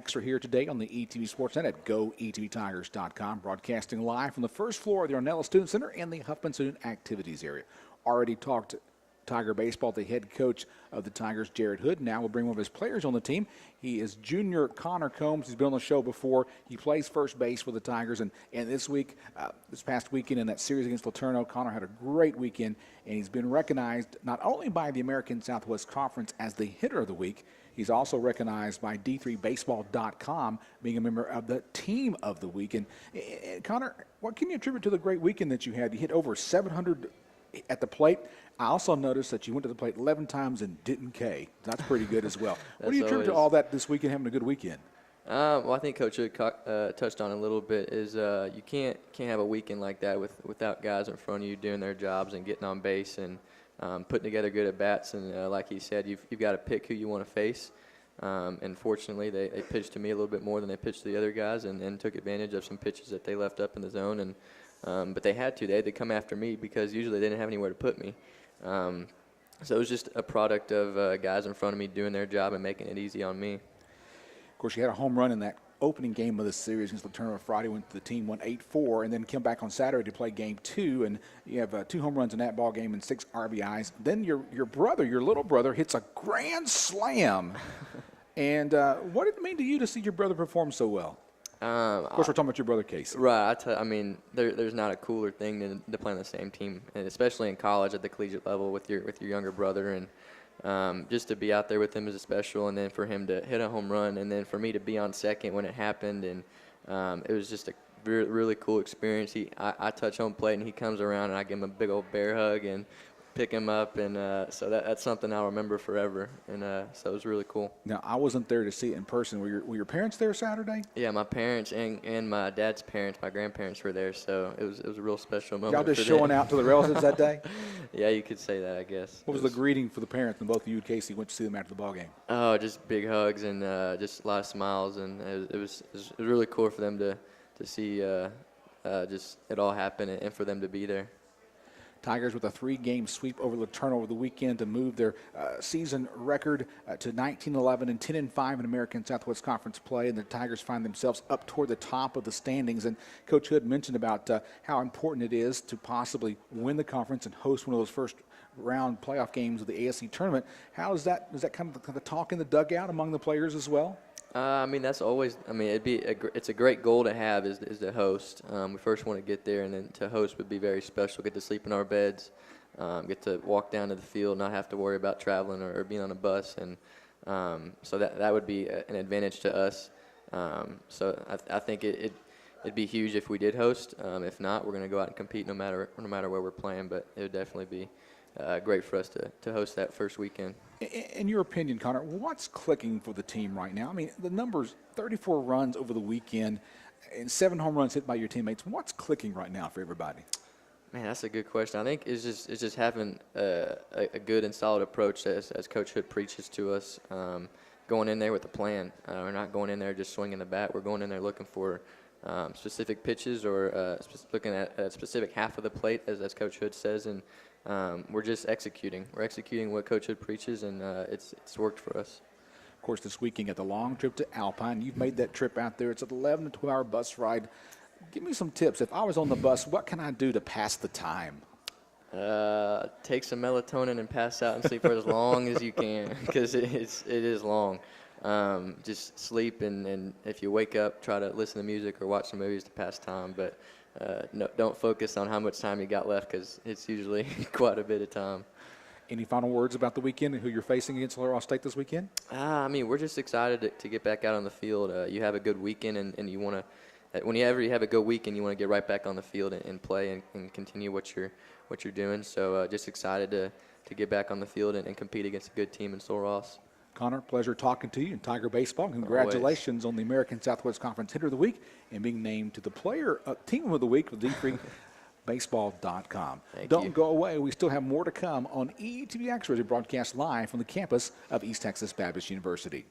Extra here today on the ETB Sportsnet at goetbtigers.com, broadcasting live from the first floor of the Ornella Student Center and the Huffman Student Activities area. Already talked Tiger baseball, the head coach of the Tigers, Jared Hood. Now we'll bring one of his players on the team. He is junior Connor Combs. He's been on the show before. He plays first base with the Tigers. And this week, this past weekend in that series against Laterno, Connor had a great weekend. And he's been recognized not only by the American Southwest Conference as the hitter of the week, he's also recognized by D3Baseball.com being a member of the team of the week. And Connor, what can you attribute to the great weekend that you had? You hit over 700 at the plate. I also noticed that you went to the plate 11 times and didn't K. That's pretty good as well. What do you attribute to all that this weekend, having a good weekend? Well, I think Coach Hood touched on it a little bit. Is you can't have a weekend like that without guys in front of you doing their jobs and getting on base and putting together good at bats. And like he said, you've got to pick who you want to face. And fortunately, they pitched to me a little bit more than they pitched to the other guys, and took advantage of some pitches that they left up in the zone. And but they had to come after me because usually they didn't have anywhere to put me. So it was just a product of guys in front of me doing their job and making it easy on me. Of course, you had a home run in that opening game of the series against Laterno Friday when the team won 8-4, and then came back on Saturday to play game 2, and you have 2 home runs in that ball game and 6 RBIs. Then your little brother, hits a grand slam. And what did it mean to you to see your brother perform so well? Of course, we're talking about your brother, Casey. Right. I mean, there's not a cooler thing than to play on the same team, and especially in college at the collegiate level with your younger brother. And just to be out there with him is special, and then for him to hit a home run, and then for me to be on second when it happened, and it was just a really cool experience. I touch home plate, and he comes around, and I give him a big old bear hug and pick him up, and so that's something I'll remember forever, and so it was really cool. Now, I wasn't there to see it in person. Were your parents there Saturday? Yeah, my parents and my dad's parents, my grandparents were there, so it was a real special moment. Y'all just showing out to the relatives that day? Yeah, you could say that, I guess. What was the greeting for the parents when both of you and Casey went to see them after the ball game? Oh, just big hugs and just a lot of smiles, and it was really cool for them to see just it all happen and for them to be there. Tigers with a 3-game sweep over Laterno over the weekend to move their season record to 19-11 and 10-5 in American Southwest Conference play, and the Tigers find themselves up toward the top of the standings. And Coach Hood mentioned about how important it is to possibly win the conference and host one of those first-round playoff games of the ASC tournament. How is that? Is that kind of the talk in the dugout among the players as well? I mean, that's always. I mean, it's a great goal to have is to host. We first want to get there, and then to host would be very special. Get to sleep in our beds, get to walk down to the field, not have to worry about traveling or being on a bus, and so that would be an advantage to us. So I think it'd be huge if we did host. If not, we're going to go out and compete no matter where we're playing. But it would definitely be great for us to host that first weekend. In your opinion, Connor, what's clicking for the team right now? I mean, the numbers, 34 runs over the weekend and 7 home runs hit by your teammates. What's clicking right now for everybody? Man, that's a good question. I think it's just having a good and solid approach as Coach Hood preaches to us, going in there with a plan. We're not going in there just swinging the bat. We're going in there looking for specific pitches or looking at a specific half of the plate, as Coach Hood says, and we're just executing. We're executing what Coach Hood preaches, and it's worked for us. Of course, this weekend at the long trip to Alpine, you've made that trip out there. It's an 11 to 12-hour bus ride. Give me some tips. If I was on the bus, what can I do to pass the time? Take some melatonin and pass out and sleep for as long as you can, because it is long. Just sleep, and if you wake up, try to listen to music or watch some movies to pass time. But no, don't focus on how much time you got left, because it's usually quite a bit of time. Any final words about the weekend and who you're facing against Laurel State this weekend? I mean, we're just excited to get back out on the field. You have a good weekend, and you want to, whenever you have a good weekend, you want to get right back on the field and play and continue what you're doing. So just excited to get back on the field and compete against a good team in Sul Ross. Connor, pleasure talking to you in Tiger Baseball. Congratulations on the American Southwest Conference Hitter of the Week and being named to the Team of the Week with D3Baseball.com. Don't go away. We still have more to come on ETB Extra, broadcast live from the campus of East Texas Baptist University.